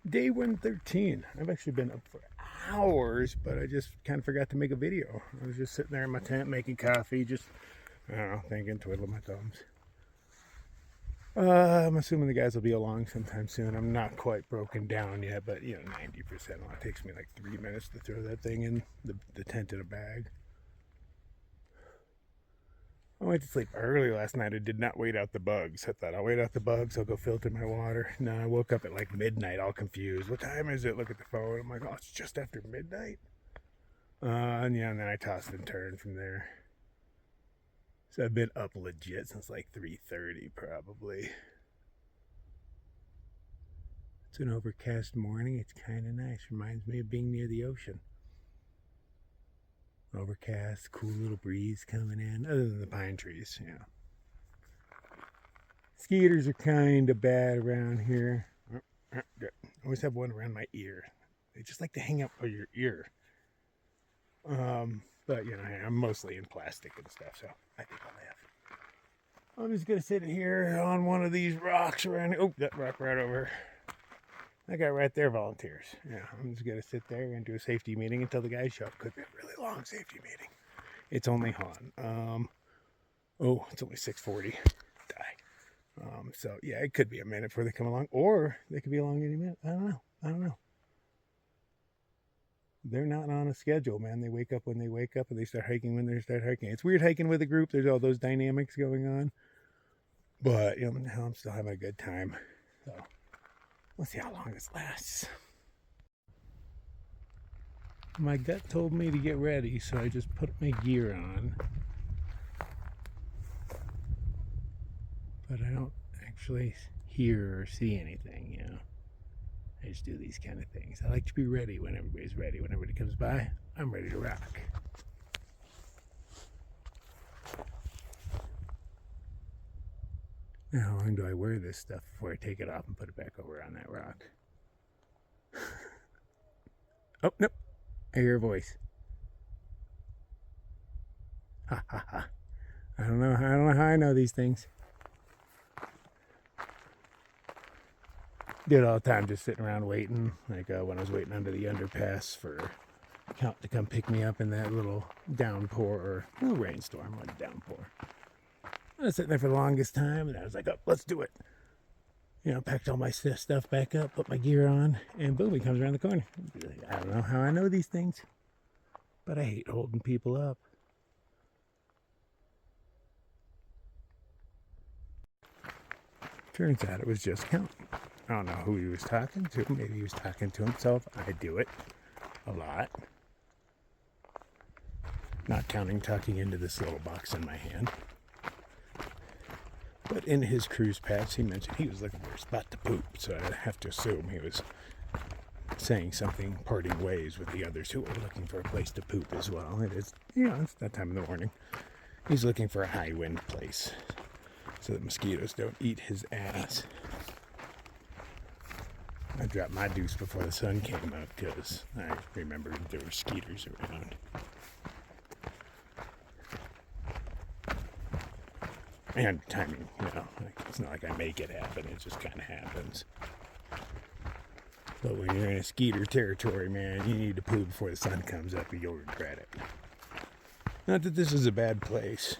Day 113. I've actually been up for hours, but I just kind of forgot to make a video. I was just sitting there in my tent making coffee, just, I don't know, thinking, twiddling my thumbs. I'm assuming the guys will be along sometime soon. I'm not quite broken down yet, but 90%. It takes me like 3 minutes to throw that thing in the tent in a bag. I went to sleep early last night. I did not wait out the bugs. I thought I'll wait out the bugs. I'll go filter my water. No, I woke up at like midnight all confused. What time is it? Look at the phone. I'm like, oh, it's just after midnight. And then I tossed and turned from there. So I've been up legit since like 3:30 probably. It's an overcast morning. It's kind of nice. Reminds me of being near the ocean. Overcast, cool little breeze coming in, other than the pine trees, Skeeters are kind of bad around here. I always have one around my ear. They just like to hang out by your ear. But I'm mostly in plastic and stuff, so I think I'll live. I'm just gonna sit here on one of these rocks around here. Oh, that rock right over. That guy right there volunteers. Yeah, I'm just gonna sit there and do a safety meeting until the guys show up. Could be a really long safety meeting. It's only on. It's only 6:40. Die. So yeah, it could be a minute before they come along, or they could be along any minute. I don't know. They're not on a schedule, man. They wake up when they wake up, and they start hiking when they start hiking. It's weird hiking with a group. There's all those dynamics going on, but I'm still having a good time. So let's see how long this lasts. My gut told me to get ready, so I just put my gear on. But I don't actually hear or see anything, I just do these kind of things. I like to be ready when everybody's ready. When everybody comes by, I'm ready to rock. Now, how long do I wear this stuff before I take it off and put it back over on that rock? Oh, nope. I hear a voice. Ha ha ha. I don't know how I know these things. Do it all the time, just sitting around waiting. Like when I was waiting under the underpass for Count to come pick me up in that little downpour, or little rainstorm, like downpour. I was sitting there for the longest time, and I was like, oh, let's do it. Packed all my stuff back up, put my gear on, and boom, he comes around the corner. I don't know how I know these things, but I hate holding people up. Turns out it was just Count. I don't know who he was talking to. Maybe he was talking to himself. I do it a lot. Not counting tucking into this little box in my hand. But in his cruise pass, he mentioned he was looking for a spot to poop. So I have to assume he was saying something, parting ways with the others who were looking for a place to poop as well. It is, it's that time of the morning. He's looking for a high wind place so that mosquitoes don't eat his ass. I dropped my deuce before the sun came up because I remembered there were skeeters around. And timing, it's not like I make it happen, it just kind of happens. But when you're in a skeeter territory, man, you need to poop before the sun comes up or you'll regret it. Not that this is a bad place.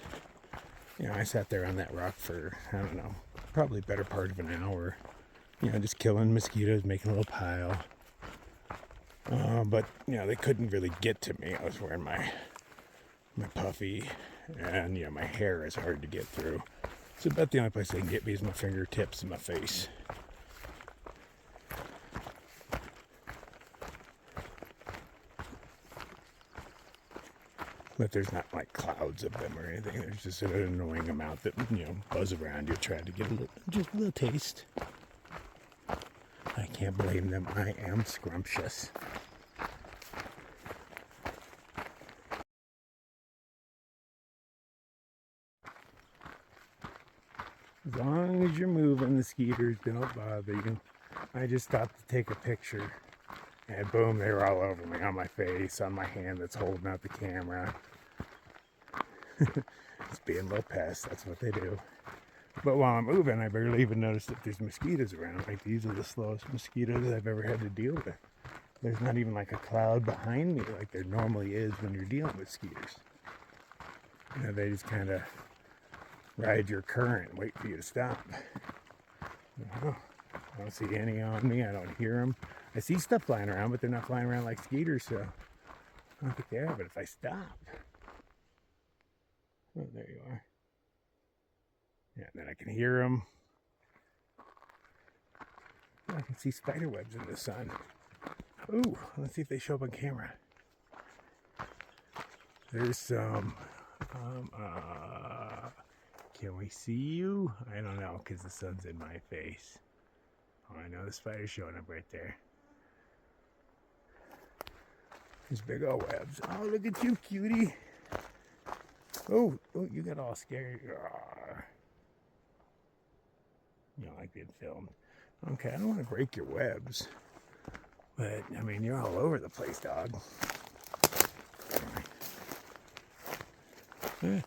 I sat there on that rock for, I don't know, probably the better part of an hour. Just killing mosquitoes, making a little pile. But, they couldn't really get to me. I was wearing my puffy, and, my hair is hard to get through. So about the only place they can get me is my fingertips and my face. But there's not like clouds of them or anything. There's just an annoying amount that, buzz around you, try to get just a little taste. I can't blame them. I am scrumptious. As long as you're moving, the skeeters don't bother you. I just stopped to take a picture, and boom, they were all over me, on my face, on my hand that's holding out the camera. It's being a little pest, that's what they do. But while I'm moving, I barely even notice that there's mosquitoes around. Like, these are the slowest mosquitoes I've ever had to deal with. There's not even like a cloud behind me like there normally is when you're dealing with skeeters. You know, they just kind of ride your current, wait for you to stop. I don't see any on me. I don't hear them. I see stuff flying around, but they're not flying around like skeeters, so I don't think they are. But if I stop, oh, there you are. Yeah, and then I can hear them. I can see spider webs in the sun. Ooh, let's see if they show up on camera. There's some. Can we see you? I don't know, because the sun's in my face. Oh, I know the spider's showing up right there. There's big old webs. Oh, look at you, cutie. Oh, you got all scared. You don't like being filmed. Okay, I don't want to break your webs. But, I mean, you're all over the place, dog. Yeah.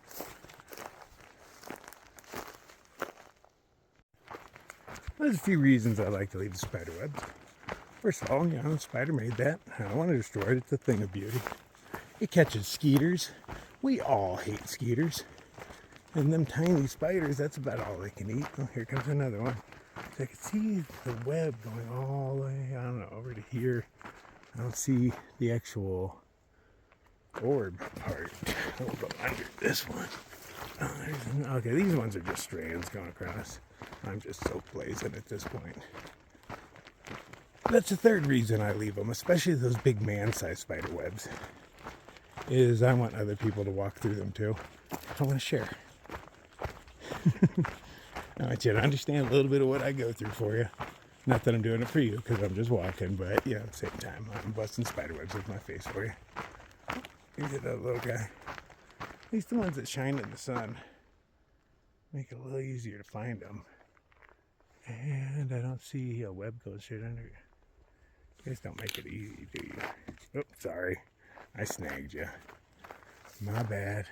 There's a few reasons I like to leave the spider webs. First of all, you know, the spider made that. I don't want to destroy it. It's a thing of beauty. It catches skeeters. We all hate skeeters. And them tiny spiders, that's about all they can eat. Oh, here comes another one. So I can see the web going all the way, I don't know, over to here. I don't see the actual orb part. I'll go under this one. Oh, okay, these ones are just strands going across. I'm just so blazing at this point. That's the third reason I leave them, especially those big man-sized spider webs, is I want other people to walk through them too. I want to share. I want you to understand a little bit of what I go through for you. Not that I'm doing it for you, because I'm just walking, but yeah, at the same time, I'm busting spider webs with my face for you. Here's that little guy. At least the ones that shine in the sun make it a little easier to find them. And I don't see a web going straight under you. You guys don't make it easy, do you? Oops, sorry. I snagged you. My bad.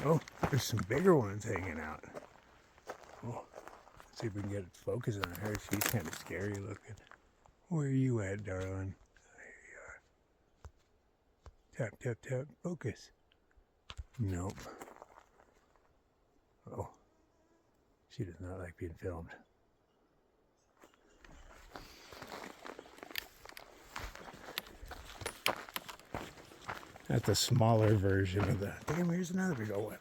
Oh, there's some bigger ones hanging out. Oh, let's see if we can get it focused on her. She's kind of scary looking. Where are you at, darling? There you are. Tap, tap, tap. Focus. Nope. Oh, she does not like being filmed. That's a smaller version of the. Damn, here's another big old one.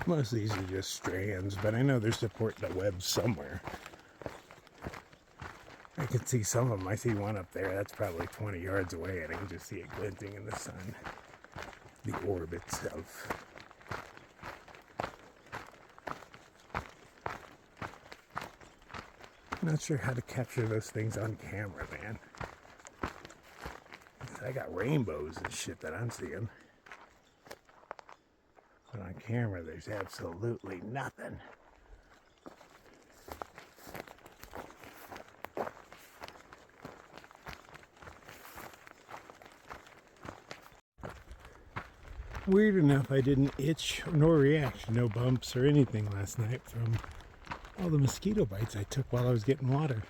Most of these are just strands, but I know they're supporting the web somewhere. I can see some of them. I see one up there. That's probably 20 yards away, and I can just see it glinting in the sun. The orb itself. I'm not sure how to capture those things on camera, man. I got rainbows and shit that I'm seeing. But on camera, there's absolutely nothing. Weird enough, I didn't itch nor react. No bumps or anything last night from all the mosquito bites I took while I was getting water.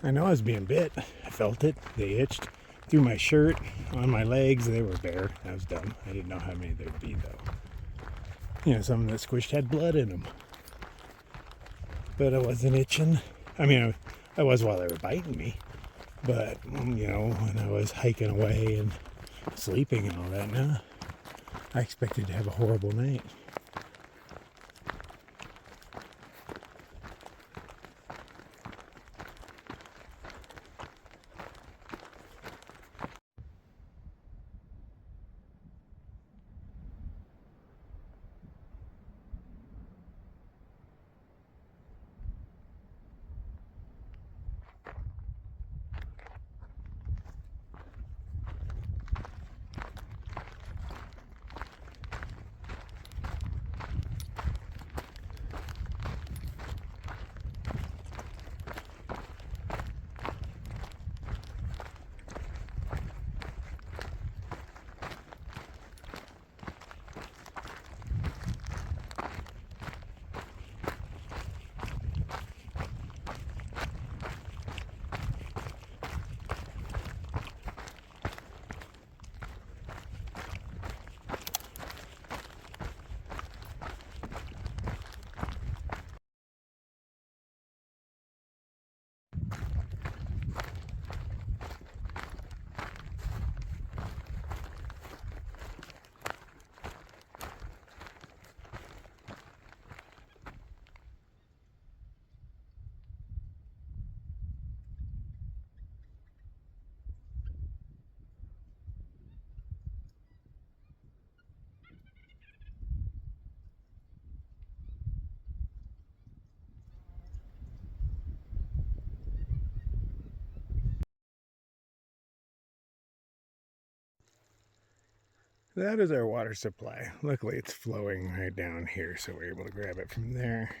I know I was being bit. I felt it. They itched. Through my shirt, on my legs, they were bare. That was dumb. I didn't know how many there'd be, though. You know, some that squished had blood in them. But I wasn't itching. I mean, I was while they were biting me. But, you know, when I was hiking away and sleeping and all that, no, I expected to have a horrible night. That is our water supply. Luckily, it's flowing right down here, so we're able to grab it from there.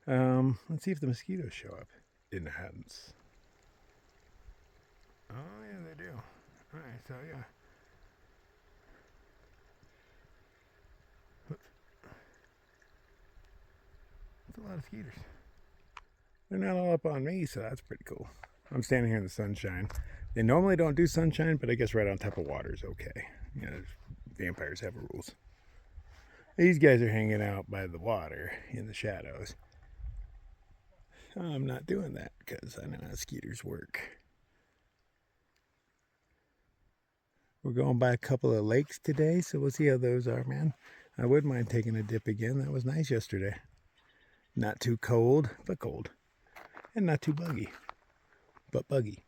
Let's see if the mosquitoes show up. It hadn't. Oh, yeah, they do. All right, so yeah. That's a lot of skeeters. They're not all up on me, so that's pretty cool. I'm standing here in the sunshine. They normally don't do sunshine, but I guess right on top of water is okay. You know, vampires have rules. These guys are hanging out by the water in the shadows. I'm not doing that because I know how skeeters work. We're going by a couple of lakes today, so we'll see how those are, man. I wouldn't mind taking a dip again. That was nice yesterday. Not too cold, but cold. And not too buggy, but buggy.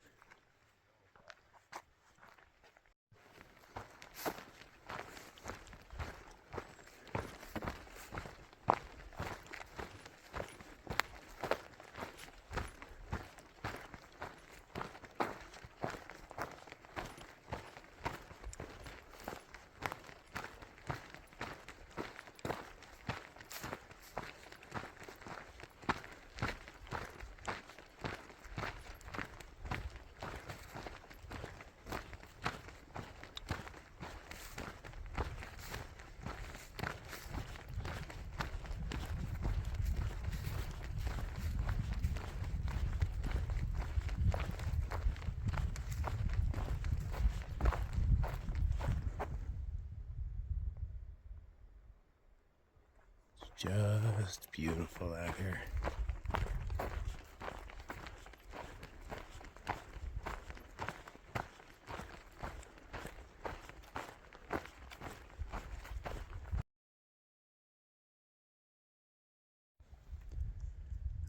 Just beautiful out here.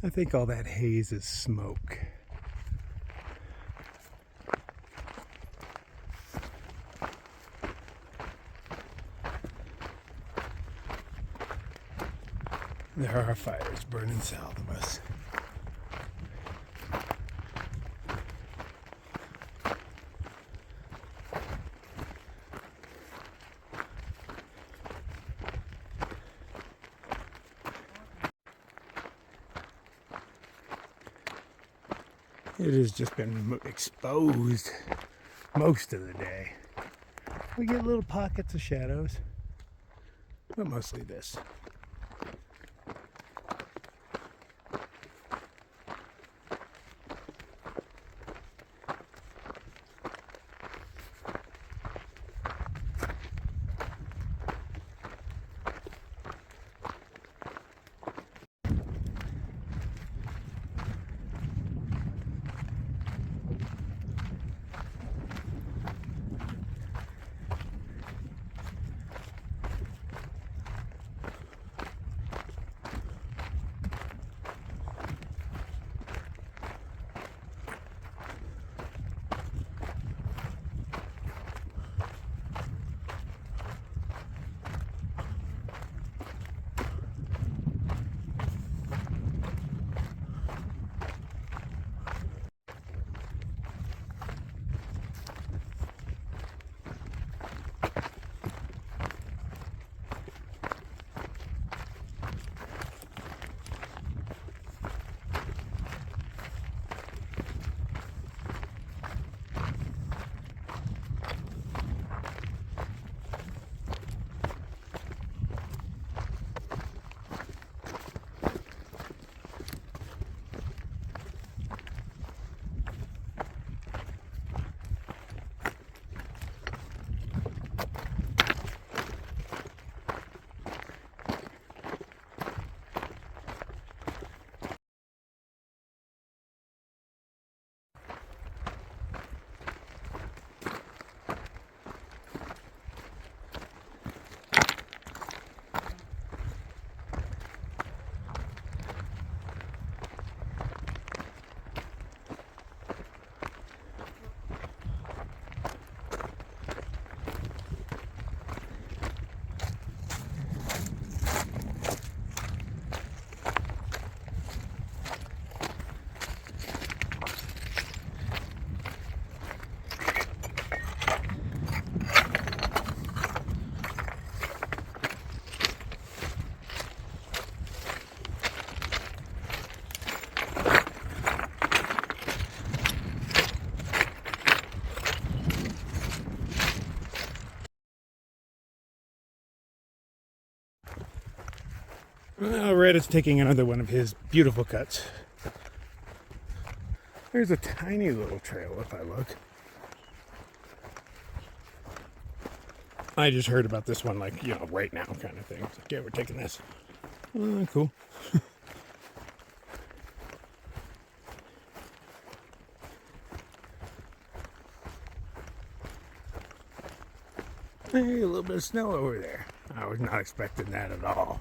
I think all that haze is smoke. There are fires burning south of us. It has just been exposed most of the day. We get little pockets of shadows, but mostly this. Well, Red is taking another one of his beautiful cuts. There's a tiny little trail if I look. I just heard about this one, like, right now kind of thing. It's like, yeah, we're taking this. Cool. Hey, a little bit of snow over there. I was not expecting that at all.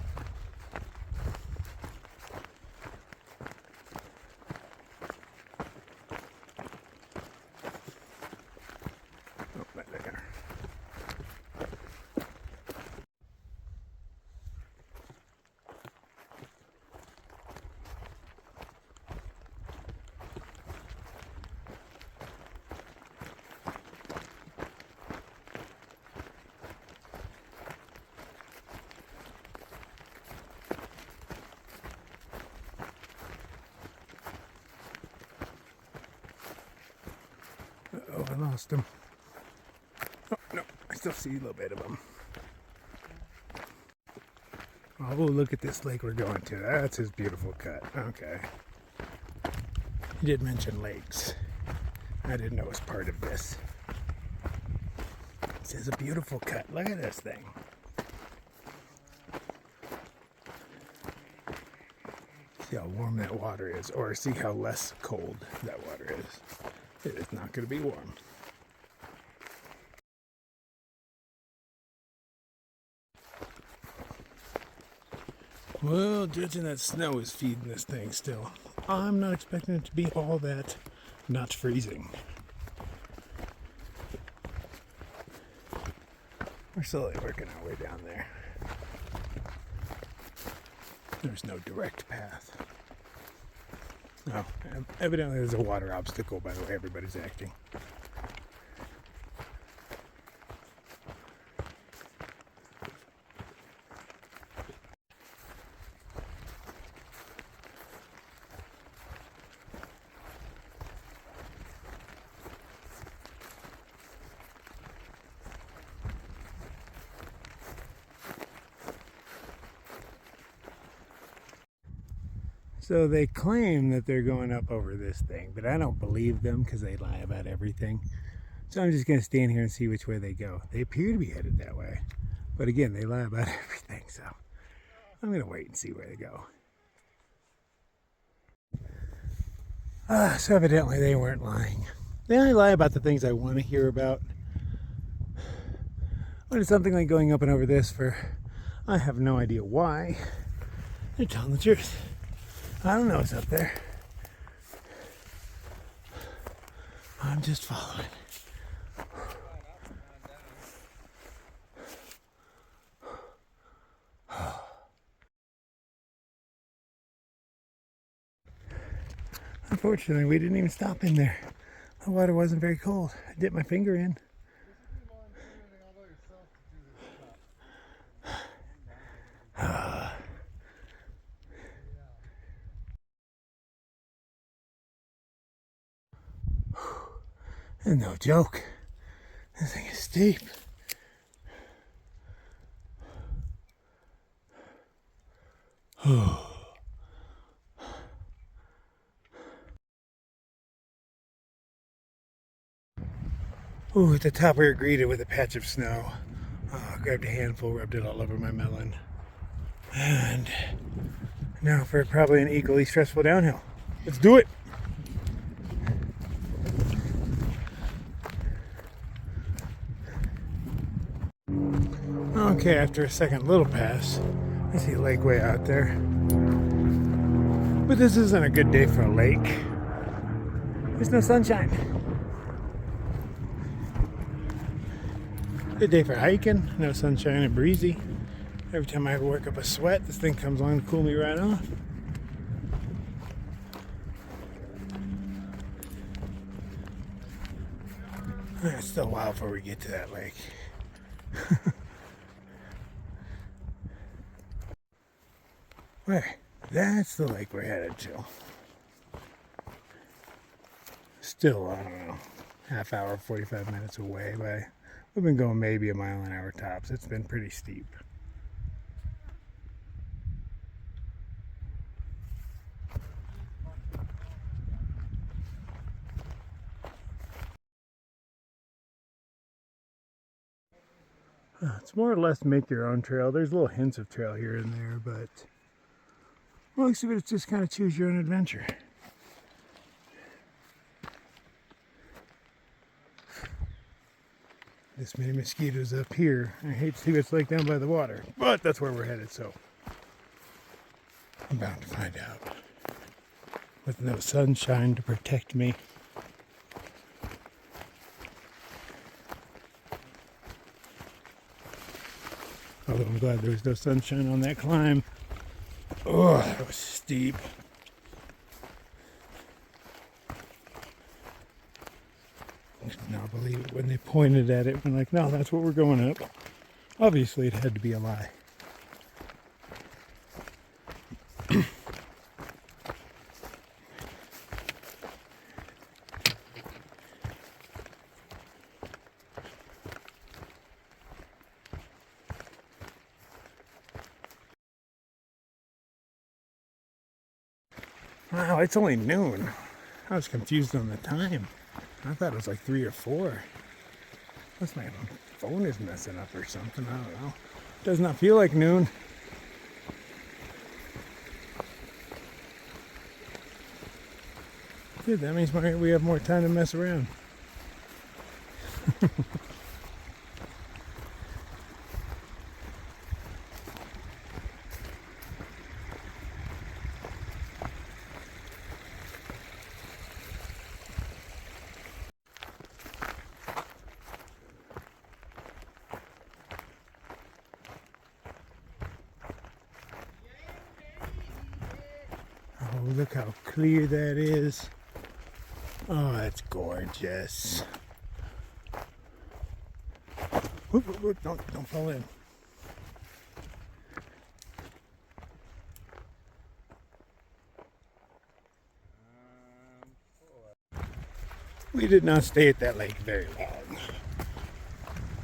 Oh, right there. Oh, I lost him. Oh, no, I still see a little bit of him. Oh, look at this lake we're going to. That's his beautiful cut. Okay. He did mention lakes. I didn't know it was part of this. It says a beautiful cut. Look at this thing. See how warm that water is, or see how less cold that water is. It is not going to be warm. Well, judging that snow is feeding this thing still, I'm not expecting it to be all that not freezing. We're slowly working our way down there. There's no direct path. Oh, evidently there's a water obstacle by the way everybody's acting. So they claim that they're going up over this thing, but I don't believe them because they lie about everything. So I'm just going to stand here and see which way they go. They appear to be headed that way. But again, they lie about everything, so I'm going to wait and see where they go. So evidently they weren't lying. They only lie about the things I want to hear about. When it's something like going up and over this for, I have no idea why. They're telling the truth. I don't know what's up there. I'm just following. Unfortunately, we didn't even stop in there. The water wasn't very cold. I dipped my finger in. And no joke. This thing is steep. Ooh, at the top we were greeted with a patch of snow. Grabbed a handful, rubbed it all over my melon. And now for probably an equally stressful downhill. Let's do it! Okay, after a second little pass, I see a lake way out there. But this isn't a good day for a lake. There's no sunshine. Good day for hiking, no sunshine and breezy. Every time I work up a sweat, this thing comes on to cool me right off. It's still a while before we get to that lake. Where? That's the lake we're headed to. Still, I don't know, half hour, 45 minutes away, but we've been going maybe a mile an hour tops. It's been pretty steep. It's more or less make your own trail. There's little hints of trail here and there, but most of it's just kind of choose your own adventure. This many mosquitoes up here. I hate to see what it's like down by the water, but that's where we're headed, so I'm bound to find out. With no sunshine to protect me. Although I'm glad there was no sunshine on that climb. Oh, that was steep. I could not believe it when they pointed at it. I'm like, no, that's what we're going up. Obviously, it had to be a lie. Wow, it's only noon. I was confused on the time. I thought it was like 3 or 4. Unless my phone is messing up or something. I don't know. Does not feel like noon. Good, that means we have more time to mess around. Oh, look how clear that is. Oh, that's gorgeous. Whoop, whoop, whoop. Don't fall in. We did not stay at that lake very long.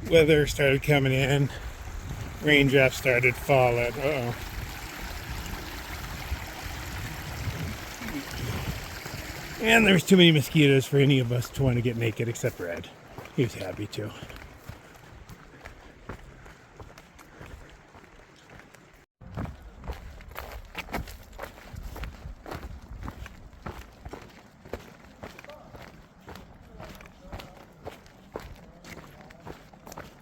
Weather started coming in. Raindrops started falling. Uh-oh. And there was too many mosquitoes for any of us to want to get naked except Red. He was happy to.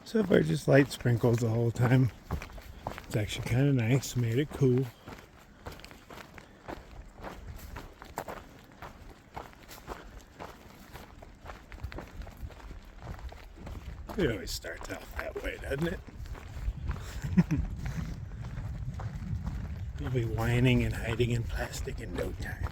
So far, just light sprinkles the whole time. It's actually kind of nice, made it cool. It always starts out that way, doesn't it? You'll be whining and hiding in plastic in no time.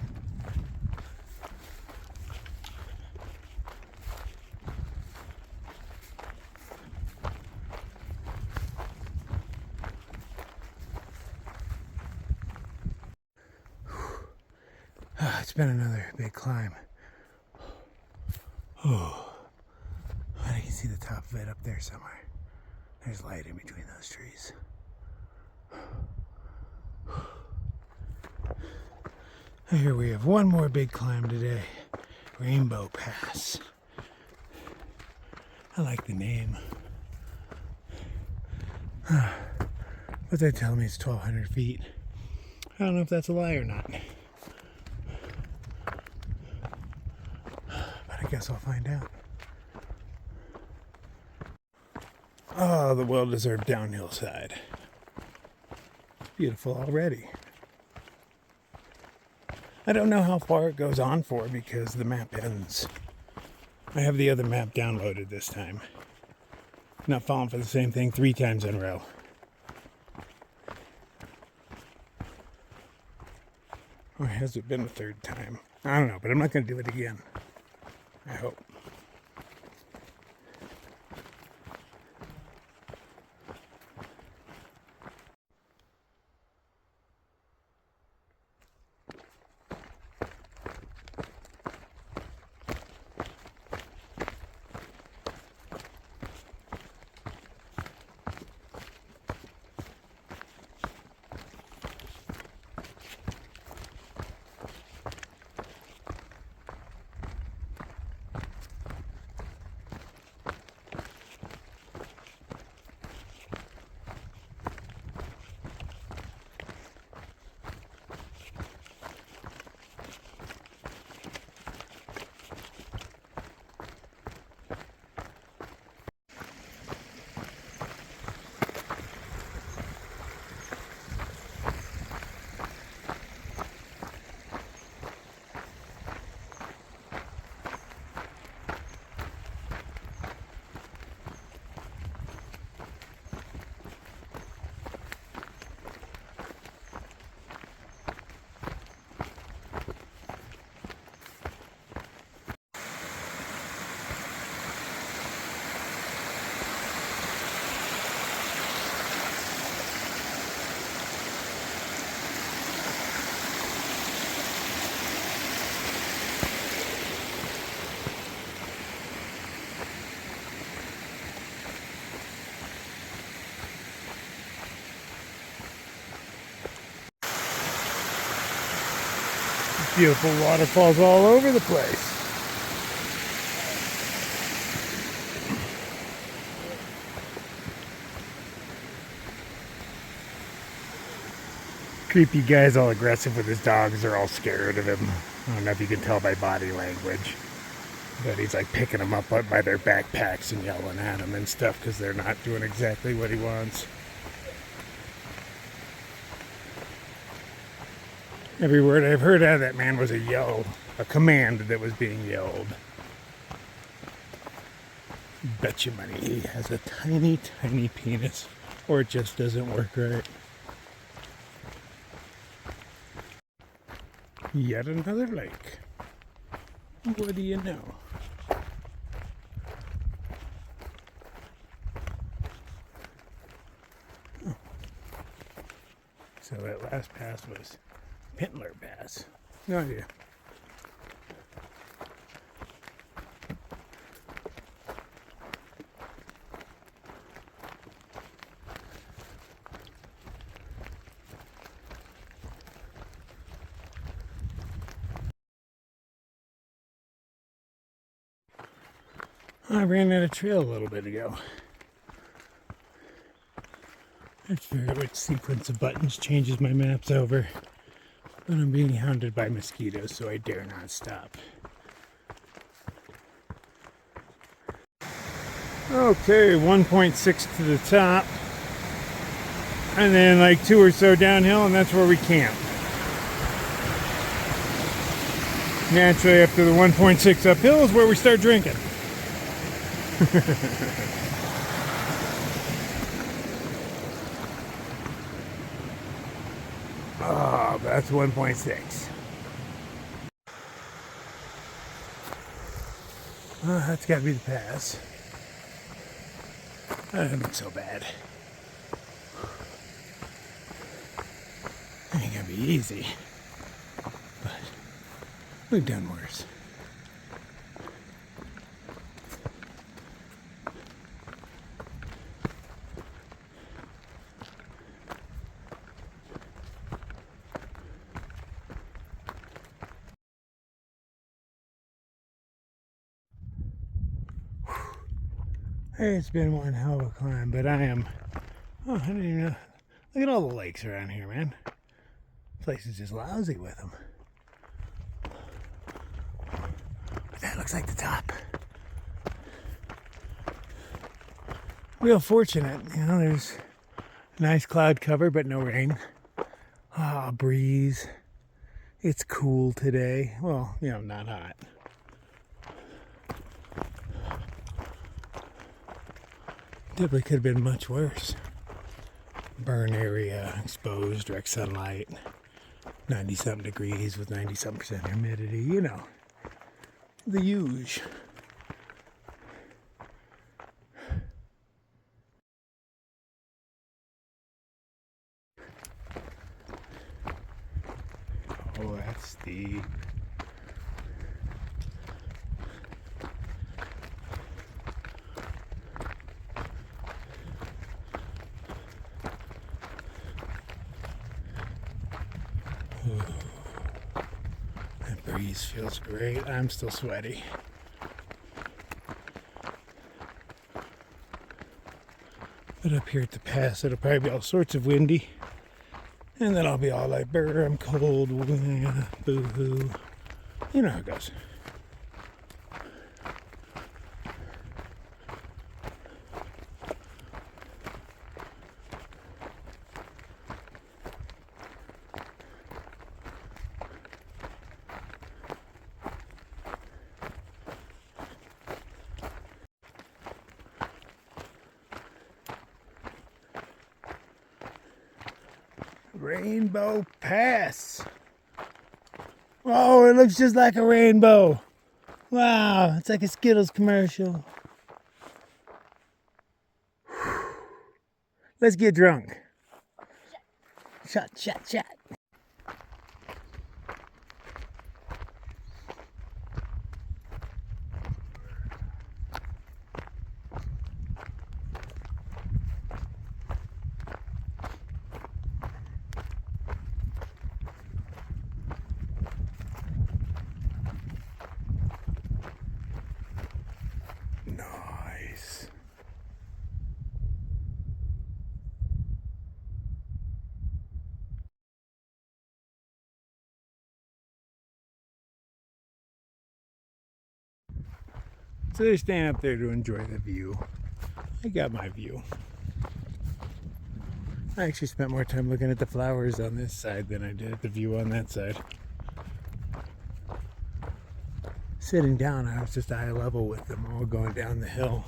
It's been another big climb. Oh, I can see the top of it up there somewhere. There's light in between those trees. Here we have one more big climb today. Rainbow Pass. I like the name. But they're telling me it's 1,200 feet. I don't know if that's a lie or not. But I guess I'll find out. Oh, the well-deserved downhill side. Beautiful already. I don't know how far it goes on for because the map ends. I have the other map downloaded this time. Not falling for the same thing 3 times in a row. Or has it been a 3rd time? I don't know, but I'm not going to do it again. I hope. Beautiful waterfalls all over the place. Creepy guy's all aggressive with his dogs. They're all scared of him. I don't know if you can tell by body language. But he's like picking them up by their backpacks and yelling at them and stuff because they're not doing exactly what he wants. Every word I've heard out of that man was a yell, a command that was being yelled. Bet you money he has a tiny, tiny penis, or it just doesn't work right. Yet another lake. What do you know? Oh. So that last pass was Pintler Pass. No idea. I ran out of trail a little bit ago. I forget which sequence of buttons changes my maps over. But I'm being hounded by mosquitoes, so I dare not stop. Okay, 1.6 to the top. And then like 2 or so downhill, and that's where we camp. Naturally, after the 1.6 uphill is where we start drinking. Oh, that's 1.6. Oh, that's got to be the pass. That doesn't look so bad. It ain't gonna be easy, but we've done worse. Hey, it's been one hell of a climb, but I am, oh, I didn't even know. Look at all the lakes around here, man. This place is just lousy with them. But that looks like the top. Real fortunate, you know, there's nice cloud cover, but no rain. Ah, breeze. It's cool today. Well, you know, not hot. Definitely could have been much worse. Burn area, exposed, direct sunlight, 90-something degrees with 90-something% humidity, you know, the huge. Oh, that's steep. That breeze feels great. I'm still sweaty. But up here at the pass, it'll probably be all sorts of windy. And then I'll be all like, brr, I'm cold, boo-hoo. You know how it goes. Rainbow Pass. Oh, it looks just like a rainbow. Wow, it's like a Skittles commercial. Let's get drunk. Shot. So they're staying up there to enjoy the view. I got my view. I actually spent more time looking at the flowers on this side than I did at the view on that side. Sitting down, I was just eye level with them all going down the hill.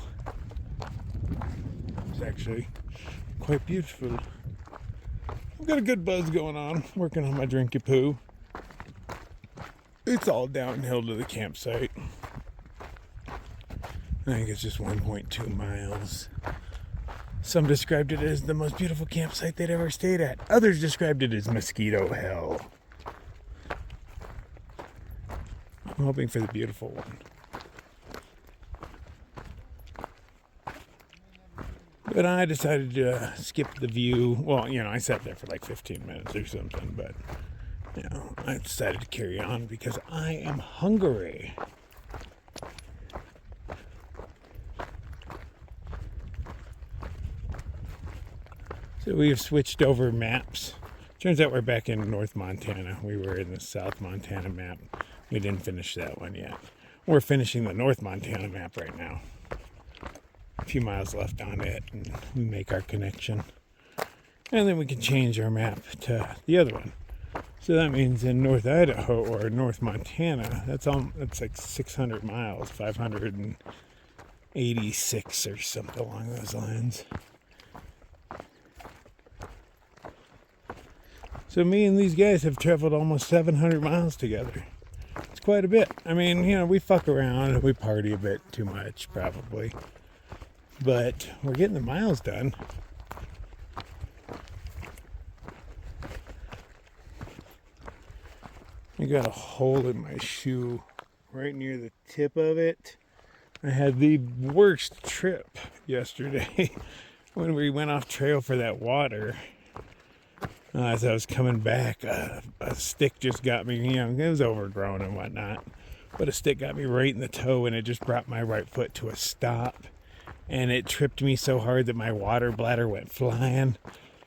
It's actually quite beautiful. I've got a good buzz going on, working on my drinky poo. It's all downhill to the campsite. I think it's just 1.2 miles. Some described it as the most beautiful campsite they'd ever stayed at. Others described it as mosquito hell. I'm hoping for the beautiful one. But I decided to skip the view. Well, I sat there for like 15 minutes or something, but, I decided to carry on because I am hungry. So we have switched over maps. Turns out we're back in North Montana. We were in the South Montana map. We didn't finish that one yet. We're finishing the North Montana map right now. A few miles left on it, and we make our connection. And then we can change our map to the other one. So that means in North Idaho or North Montana, that's like 600 miles, 586 or something along those lines. So me and these guys have traveled almost 700 miles together. It's quite a bit. I mean, we fuck around and we party a bit too much, probably. But we're getting the miles done. I got a hole in my shoe right near the tip of it. I had the worst trip yesterday when we went off trail for that water. As I was coming back, a stick just got me, it was overgrown and whatnot, but a stick got me right in the toe and it just brought my right foot to a stop. And it tripped me so hard that my water bladder went flying.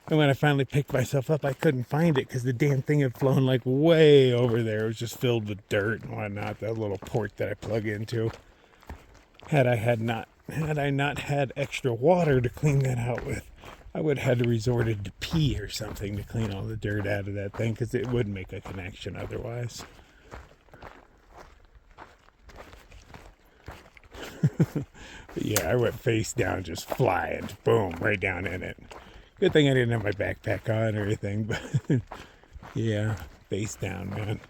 And when I finally picked myself up, I couldn't find it because the damn thing had flown like way over there. It was just filled with dirt and whatnot, that little port that I plug into. Had I not had extra water to clean that out with, I would have had to resorted to pee or something to clean all the dirt out of that thing because it would make a connection otherwise. But yeah, I went face down, just flying, boom, right down in it. Good thing I didn't have my backpack on or anything, but yeah, face down, man.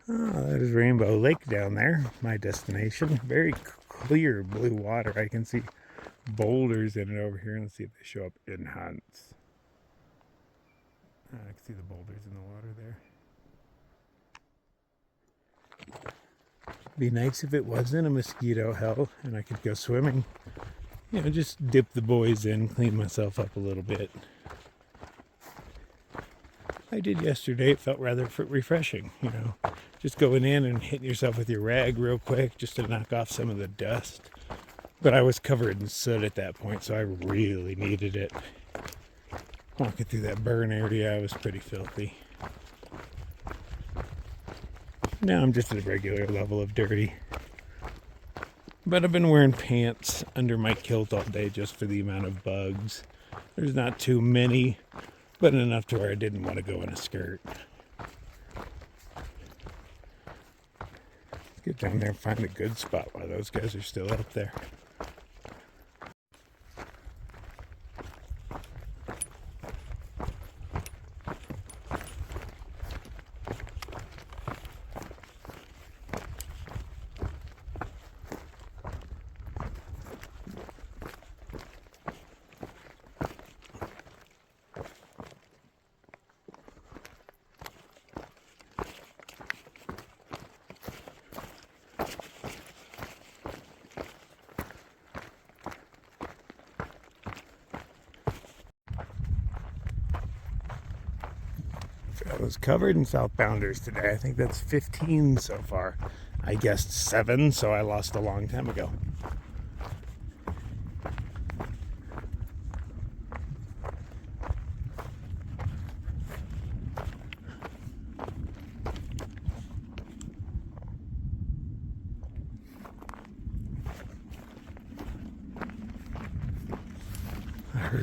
Oh, that is Rainbow Lake down there, my destination. Very clear blue water. I can see boulders in it over here. Let's see if they show up in hunts. I can see the boulders in the water there. Be nice if it wasn't a mosquito hell and I could go swimming. Just dip the boys in, clean myself up a little bit. I did yesterday. It felt rather refreshing, just going in and hitting yourself with your rag real quick just to knock off some of the dust. But I was covered in soot at that point, so I really needed it. Walking through that burn area, I was pretty filthy. Now I'm just at a regular level of dirty. But I've been wearing pants under my kilt all day just for the amount of bugs. There's not too many, but enough to where I didn't want to go in a skirt. Let's get down there and find a good spot while those guys are still up there. I was covered in southbounders today. I think that's 15 so far. I guessed 7, so I lost a long time ago.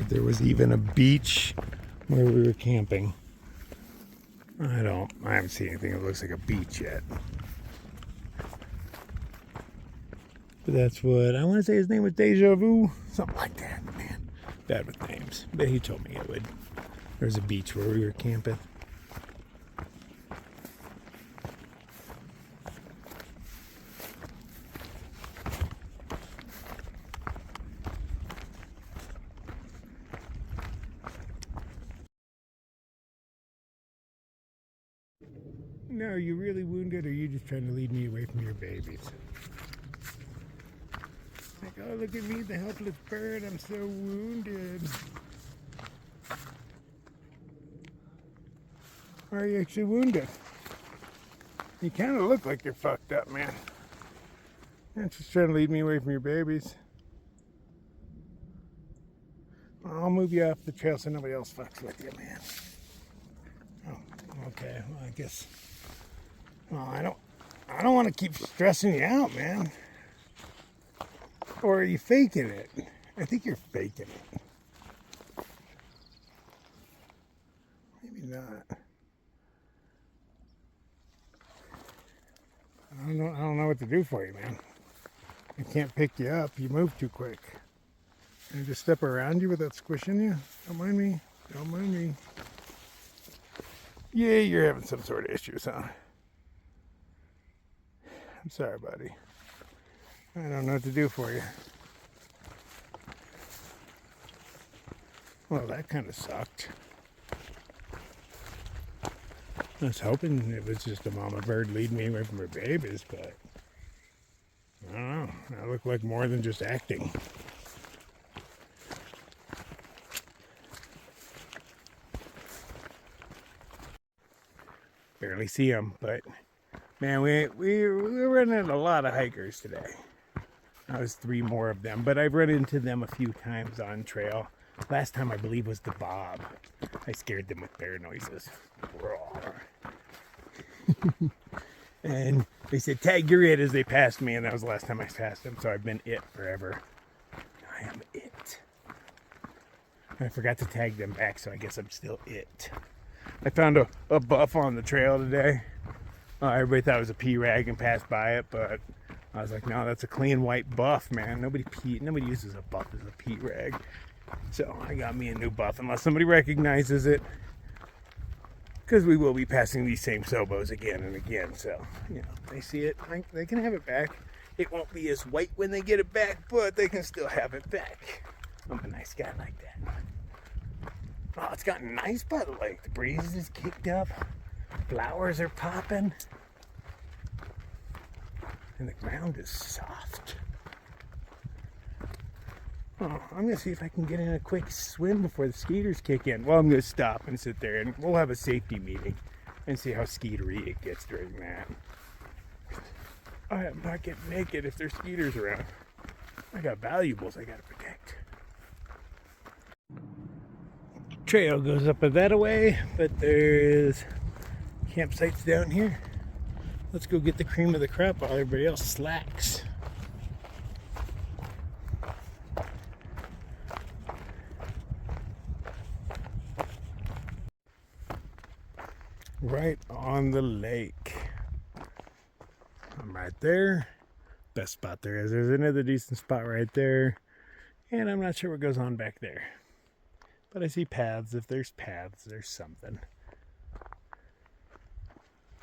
there was even a beach where we were camping. I haven't seen anything that looks like a beach yet. But that's what, I want to say his name was Deja Vu. Something like that, man. Bad with names. But he told me it would. There's a beach where we were camping. No, are you really wounded, or are you just trying to lead me away from your babies? Like, oh, look at me, the helpless bird, I'm so wounded. Or are you actually wounded? You kind of look like you're fucked up, man. You're just trying to lead me away from your babies. I'll move you off the trail so nobody else fucks with you, man. Oh, okay, well, I guess... Well, I don't want to keep stressing you out, man. Or are you faking it? I think you're faking it. Maybe not. I don't know what to do for you, man. I can't pick you up. You move too quick. Can I just step around you without squishing you? Don't mind me. Don't mind me. Yeah, you're having some sort of issues, huh? I'm sorry, buddy. I don't know what to do for you. Well, that kind of sucked. I was hoping it was just a mama bird leading me away from her babies, but I don't know. That looked like more than just acting. Barely see them, but man, we're running into a lot of hikers today. That was 3 more of them, but I've run into them a few times on trail. Last time I believe was the Bob. I scared them with bear noises. Roar. And they said, tag, you're it, as they passed me, and that was the last time I passed them, so I've been it forever. I am it. I forgot to tag them back, so I guess I'm still it. I found a buff on the trail today. Everybody thought it was a pea rag and passed by it, but I was like, no, that's a clean white buff, man. Nobody uses a buff as a pea rag. So I got me a new buff, unless somebody recognizes it. Because we will be passing these same Sobos again and again. So, you know, they see it, they can have it back. It won't be as white when they get it back, but they can still have it back. I'm a nice guy like that. Oh, it's gotten nice, by the way. The breeze is kicked up. Flowers are popping. And the ground is soft. Oh, I'm going to see if I can get in a quick swim before the skeeters kick in. Well, I'm going to stop and sit there, and we'll have a safety meeting and see how skeetery it gets during that. I'm not getting naked if there's skeeters around. I got valuables I got to protect. Trail goes up that way, but there's campsites down here. Let's go get the cream of the crop while everybody else slacks. Right on the lake. I'm right there. Best spot there is. There's another decent spot right there. And I'm not sure what goes on back there. But I see paths. If there's paths, there's something.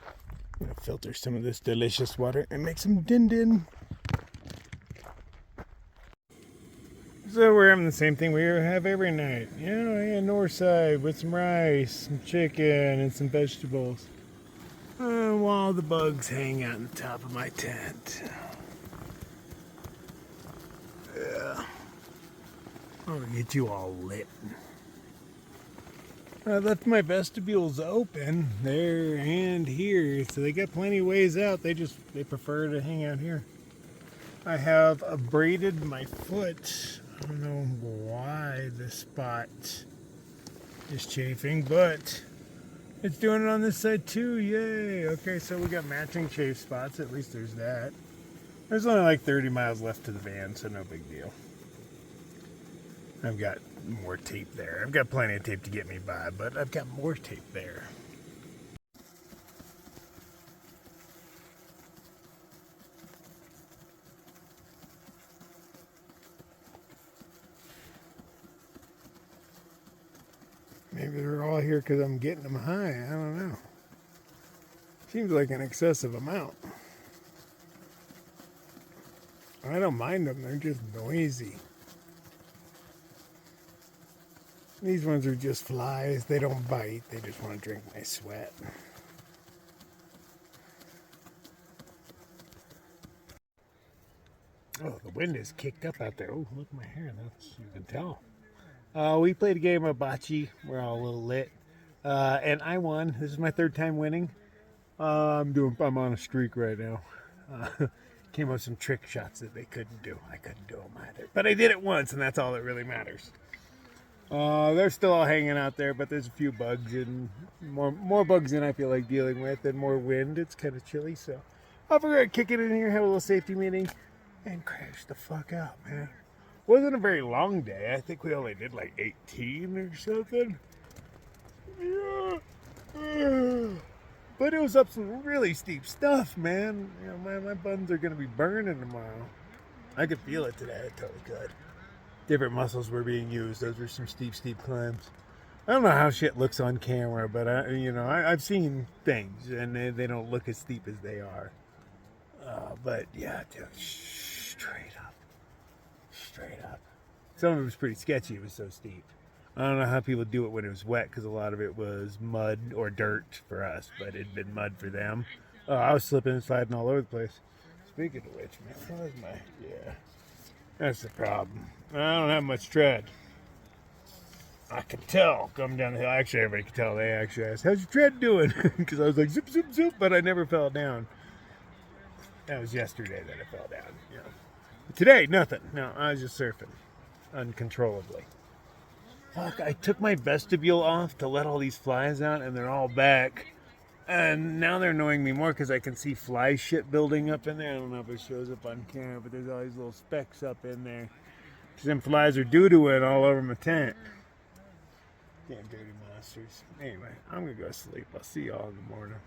I'm going to filter some of this delicious water and make some din-din. So we're having the same thing we have every night. Yeah, north side with some rice, some chicken, and some vegetables. While the bugs hang out on the top of my tent. Yeah. I'm gonna get you all lit. I left my vestibules open there and here, so they got plenty of ways out. They prefer to hang out here. I have abraded my foot. I don't know why this spot is chafing, but it's doing it on this side too. Yay! Okay, so we got matching chafe spots. At least there's that. There's only like 30 miles left to the van, so no big deal. I've got more tape there. I've got plenty of tape to get me by, but I've got more tape there. Maybe they're all here because I'm getting them high. I don't know. Seems like an excessive amount. I don't mind them. They're just noisy. These ones are just flies. They don't bite. They just want to drink my sweat. Oh, the wind is kicked up out there. Oh, look at my hair. That's, you can tell. We played a game of bocce. We're all a little lit. And I won. This is my third time winning. I'm on a streak right now. Came up with some trick shots that they couldn't do. I couldn't do them either. But I did it once, and that's all that really matters. They're still all hanging out there, but there's a few bugs, and more bugs than I feel like dealing with, and more wind. It's kind of chilly, so I'll figure out kick it in here, have a little safety meeting, and crash the fuck out, man. Wasn't a very long day. I think we only did like 18 or something. Yeah. But it was up some really steep stuff, man. You know, my buns are gonna be burning tomorrow. I could feel it today. I totally could. Different muscles were being used. Those were some steep climbs. I don't know how shit looks on camera, but I've seen things, and they don't look as steep as they are. But yeah, dude, straight up. Some of it was pretty sketchy. It was so steep. I don't know how people do it when it was wet, because a lot of it was mud or dirt for us, but it'd been mud for them. I was slipping and sliding all over the place. Speaking of which, man, where's my... Yeah. That's the problem. I don't have much tread. I can tell coming down the hill. Actually, everybody can tell. They actually asked, how's your tread doing? Because I was like, zip, zip, zip, but I never fell down. That was yesterday that I fell down. You know. Today, nothing. No, I was just surfing uncontrollably. Fuck, I took my vestibule off to let all these flies out, and they're all back. And now they're annoying me more because I can see fly shit building up in there. I don't know if it shows up on camera, but there's all these little specks up in there. Because them flies are doo-dooing all over my tent. Damn dirty monsters. Anyway, I'm going to go to sleep. I'll see y'all in the morning.